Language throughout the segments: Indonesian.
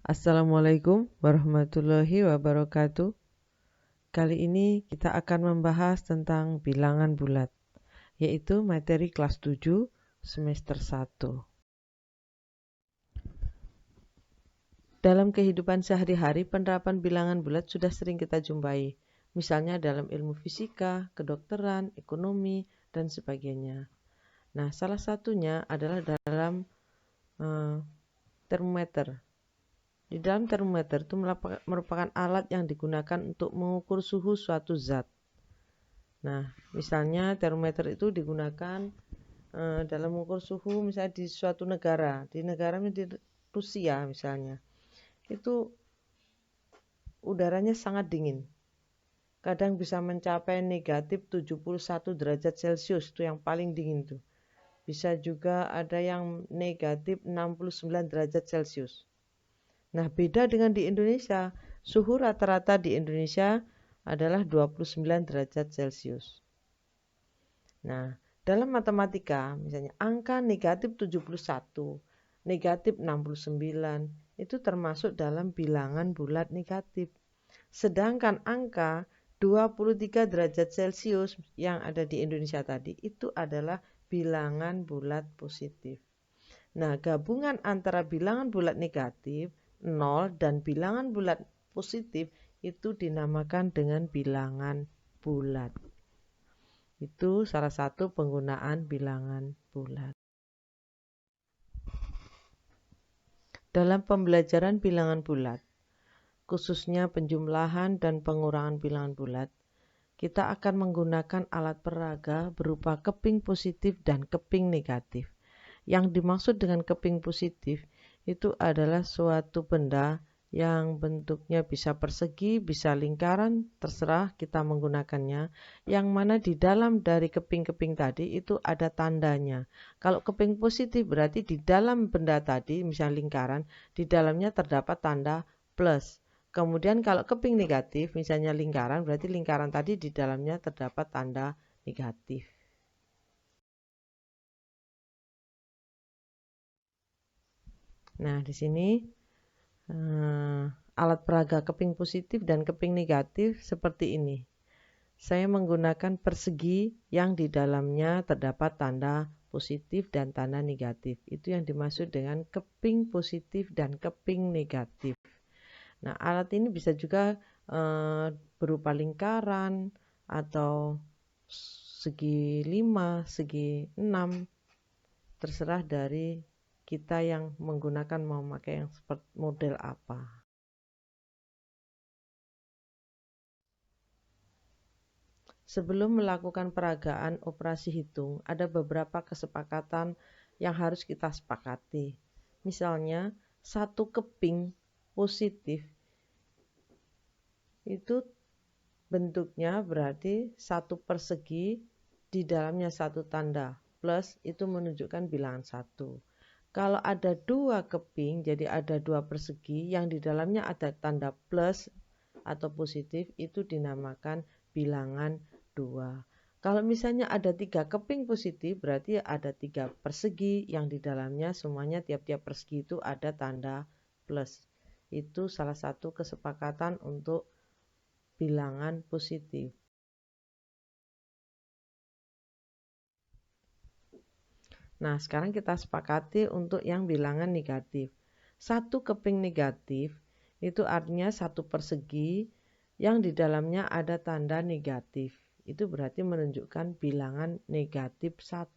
Assalamualaikum warahmatullahi wabarakatuh. Kali ini kita akan membahas tentang bilangan bulat, yaitu materi kelas 7 semester 1. Dalam kehidupan sehari-hari, penerapan bilangan bulat sudah sering kita jumpai, misalnya dalam ilmu fisika, kedokteran, ekonomi, dan sebagainya. Nah, salah satunya adalah dalam termometer. Di dalam termometer itu merupakan alat yang digunakan untuk mengukur suhu suatu zat. Nah, misalnya termometer itu digunakan dalam mengukur suhu misalnya di suatu negara, di Rusia misalnya. Itu udaranya sangat dingin. Kadang bisa mencapai negatif 71 derajat Celcius, itu yang paling dingin tuh. Bisa juga ada yang negatif 69 derajat Celcius. Nah, beda dengan di Indonesia, suhu rata-rata di Indonesia adalah 29 derajat Celcius. Nah, dalam matematika, misalnya angka negatif 71, negatif 69, itu termasuk dalam bilangan bulat negatif. Sedangkan angka 23 derajat Celcius yang ada di Indonesia tadi, itu adalah bilangan bulat positif. Nah, gabungan antara bilangan bulat negatif 0 dan bilangan bulat positif itu dinamakan dengan bilangan bulat. Itu salah satu penggunaan bilangan bulat. Dalam pembelajaran bilangan bulat, khususnya penjumlahan dan pengurangan bilangan bulat, kita akan menggunakan alat peraga berupa keping positif dan keping negatif. Yang dimaksud dengan keping positif itu adalah suatu benda yang bentuknya bisa persegi, bisa lingkaran, terserah kita menggunakannya, yang mana di dalam dari keping-keping tadi itu ada tandanya. Kalau keping positif berarti di dalam benda tadi, misalnya lingkaran, di dalamnya terdapat tanda plus. Kemudian kalau keping negatif, misalnya lingkaran, berarti lingkaran tadi di dalamnya terdapat tanda negatif. Nah, di sini alat peraga keping positif dan keping negatif seperti ini. Saya menggunakan persegi yang di dalamnya terdapat tanda positif dan tanda negatif. Itu yang dimaksud dengan keping positif dan keping negatif. Nah, alat ini bisa juga berupa lingkaran atau segi 5, segi 6, terserah dari kita yang menggunakan mau pakai yang seperti model apa. Sebelum melakukan peragaan operasi hitung, ada beberapa kesepakatan yang harus kita sepakati. Misalnya, satu keping positif itu bentuknya berarti satu persegi, di dalamnya satu tanda plus, itu menunjukkan bilangan 1. Kalau ada dua keping, jadi ada dua persegi yang di dalamnya ada tanda plus atau positif, itu dinamakan bilangan 2. Kalau misalnya ada 3 keping positif, berarti ada 3 persegi yang di dalamnya semuanya tiap-tiap persegi itu ada tanda plus. Itu salah satu kesepakatan untuk bilangan positif. Nah, sekarang kita sepakati untuk yang bilangan negatif. Satu keping negatif itu artinya satu persegi yang di dalamnya ada tanda negatif. Itu berarti menunjukkan bilangan negatif 1.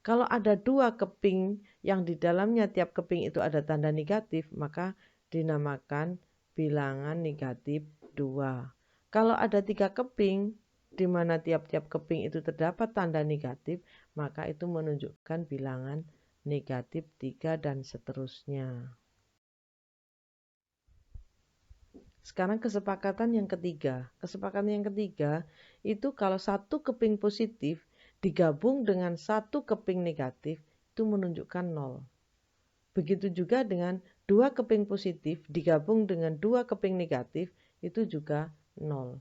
Kalau ada dua keping yang di dalamnya tiap keping itu ada tanda negatif, maka dinamakan bilangan negatif 2. Kalau ada 3 keping di mana tiap-tiap keping itu terdapat tanda negatif, maka itu menunjukkan bilangan negatif 3 dan seterusnya. Sekarang kesepakatan yang ketiga. Kesepakatan yang ketiga itu kalau satu keping positif digabung dengan satu keping negatif itu menunjukkan 0. Begitu juga dengan dua keping positif digabung dengan dua keping negatif itu juga 0.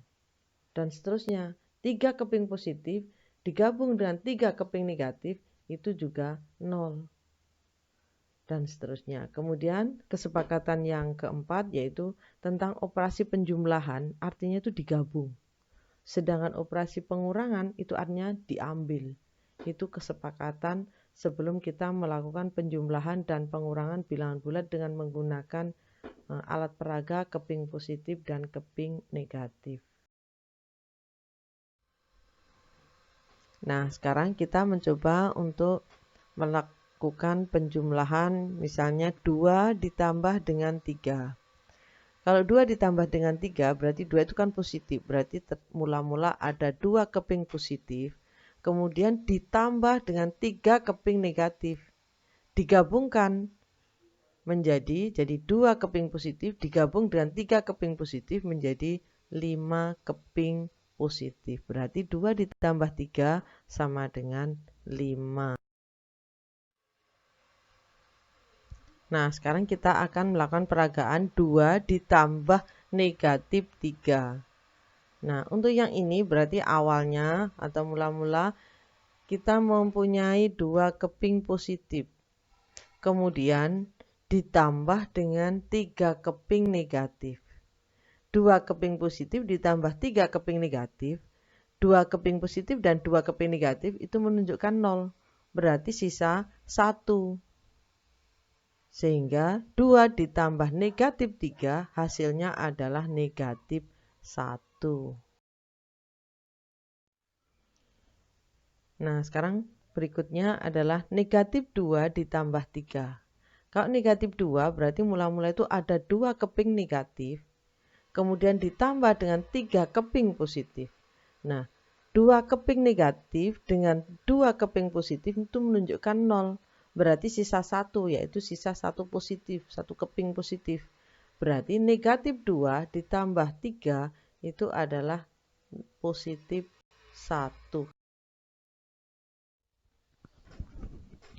Dan seterusnya, 3 keping positif digabung dengan 3 keping negatif itu juga 0. dan seterusnya. Kemudian kesepakatan yang keempat yaitu tentang operasi penjumlahan, artinya itu digabung. Sedangkan operasi pengurangan itu artinya diambil. Itu kesepakatan sebelum kita melakukan penjumlahan dan pengurangan bilangan bulat dengan menggunakan alat peraga keping positif dan keping negatif. Nah, sekarang kita mencoba untuk melakukan penjumlahan, misalnya 2 ditambah dengan 3. Kalau 2 ditambah dengan 3, berarti 2 itu kan positif. Berarti mula-mula ada 2 keping positif, kemudian ditambah dengan 3 keping negatif. Digabungkan menjadi 2 keping positif, digabung dengan 3 keping positif menjadi 5 keping positif. Berarti 2 ditambah 3 sama dengan 5. Nah, sekarang kita akan melakukan peragaan 2 ditambah negatif 3. Nah, untuk yang ini berarti awalnya atau mula-mula kita mempunyai 2 keping positif. Kemudian ditambah dengan 3 keping negatif. 2 keping positif ditambah 3 keping negatif. 2 keping positif dan 2 keping negatif itu menunjukkan 0. Berarti sisa 1. Sehingga 2 ditambah negatif 3 hasilnya adalah negatif 1. Nah, sekarang berikutnya adalah negatif 2 ditambah 3. Kalau negatif 2 berarti mula-mula itu ada 2 keping negatif, kemudian ditambah dengan 3 keping positif. Nah, 2 keping negatif dengan 2 keping positif itu menunjukkan 0. Berarti sisa 1, yaitu sisa 1 positif, 1 keping positif. Berarti negatif 2 ditambah 3 itu adalah positif 1.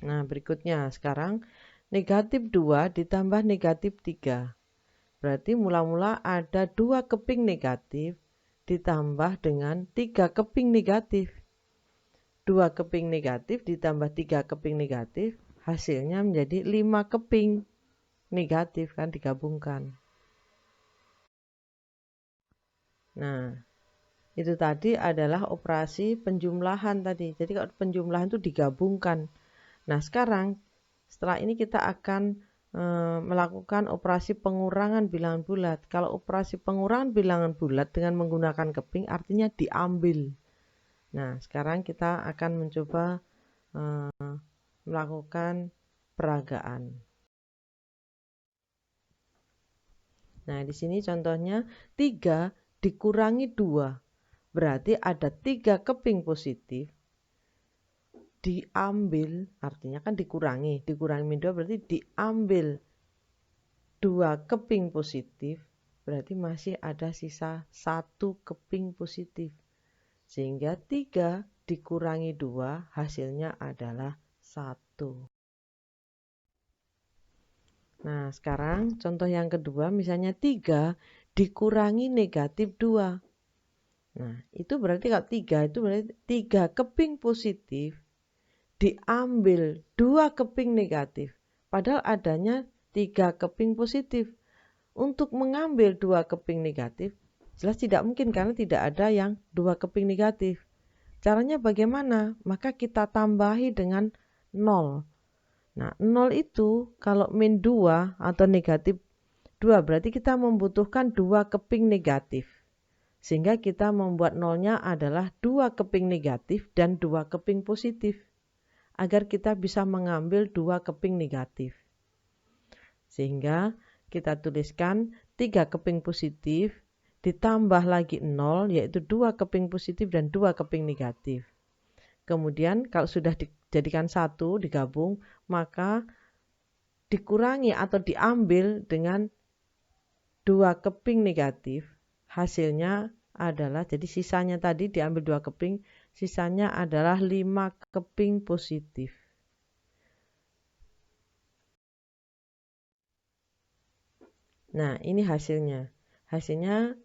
Nah, berikutnya sekarang negatif 2 ditambah negatif 3. Berarti mula-mula ada 2 keping negatif ditambah dengan 3 keping negatif. 2 keping negatif ditambah 3 keping negatif hasilnya menjadi 5 keping negatif, kan digabungkan. Nah, itu tadi adalah operasi penjumlahan tadi. Jadi kalau penjumlahan itu digabungkan. Nah, sekarang setelah ini kita akan melakukan operasi pengurangan bilangan bulat. Kalau operasi pengurangan bilangan bulat dengan menggunakan keping artinya diambil. Nah, sekarang kita akan mencoba melakukan peragaan. Nah, di sini contohnya 3 dikurangi 2. Berarti ada 3 keping positif diambil, artinya kan dikurangi min 2 berarti diambil 2 keping positif, berarti masih ada sisa 1 keping positif. Sehingga 3 dikurangi 2 hasilnya adalah 1. Nah, sekarang contoh yang kedua, misalnya 3 dikurangi negatif 2. Nah, itu berarti kalau 3 itu berarti 3 keping positif diambil 2 keping negatif. Padahal adanya 3 keping positif. Untuk mengambil 2 keping negatif, jelas tidak mungkin karena tidak ada yang 2 keping negatif. Caranya bagaimana? Maka kita tambahi dengan 0. Nah, 0 itu kalau min 2 atau negatif 2 berarti kita membutuhkan 2 keping negatif. Sehingga kita membuat nolnya adalah 2 keping negatif dan 2 keping positif. Agar kita bisa mengambil 2 keping negatif. Sehingga kita tuliskan 3 keping positif ditambah lagi 0 yaitu 2 keping positif dan 2 keping negatif. Kemudian kalau sudah dijadikan 1 digabung maka dikurangi atau diambil dengan 2 keping negatif. Hasilnya adalah, jadi sisanya tadi diambil 2 keping, sisanya adalah 5 keping positif. Nah, ini hasilnya. Hasilnya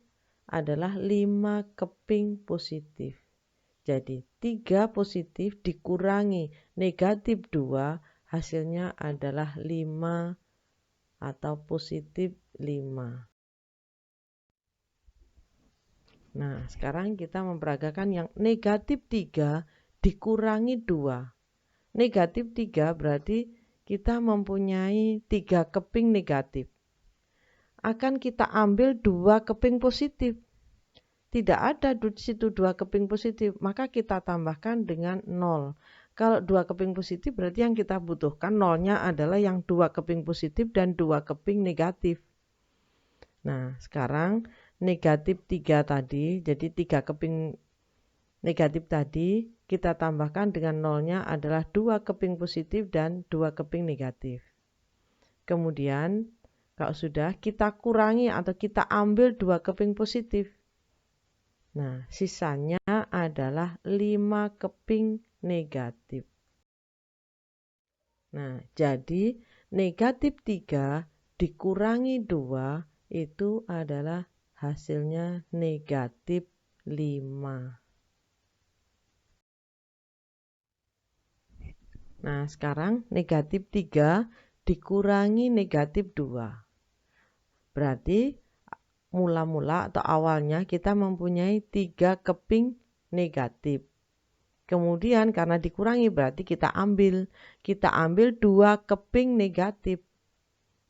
adalah 5 keping positif. Jadi 3 positif dikurangi negatif 2 hasilnya adalah 5 atau positif 5. Nah, sekarang kita memperagakan yang negatif 3 dikurangi 2. Negatif 3 berarti kita mempunyai 3 keping negatif. Akan kita ambil 2 keping positif. Tidak ada di situ 2 keping positif, maka kita tambahkan dengan 0. Kalau 2 keping positif berarti yang kita butuhkan nolnya adalah yang 2 keping positif dan 2 keping negatif. Nah, sekarang negatif 3 tadi, jadi 3 keping negatif tadi kita tambahkan dengan nolnya adalah 2 keping positif dan 2 keping negatif. Kemudian kalau sudah kita kurangi atau kita ambil 2 keping positif. Nah, sisanya adalah 5 keping negatif. Nah, jadi negatif 3 dikurangi 2 itu adalah hasilnya negatif 5. Nah, sekarang negatif 3 dikurangi negatif 2. Berarti mula-mula atau awalnya kita mempunyai 3 keping negatif. Kemudian karena dikurangi berarti kita ambil 2 keping negatif.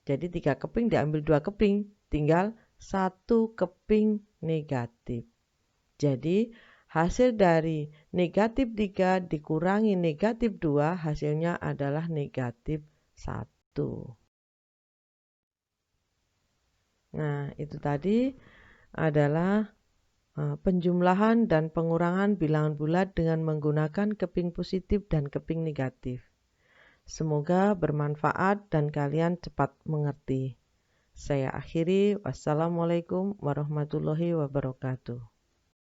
Jadi 3 keping diambil 2 keping, tinggal 1 keping negatif. Jadi hasil dari negatif 3 dikurangi negatif 2 hasilnya adalah negatif 1. Nah, itu tadi adalah penjumlahan dan pengurangan bilangan bulat dengan menggunakan keping positif dan keping negatif. Semoga bermanfaat dan kalian cepat mengerti. Saya akhiri. Wassalamualaikum warahmatullahi wabarakatuh.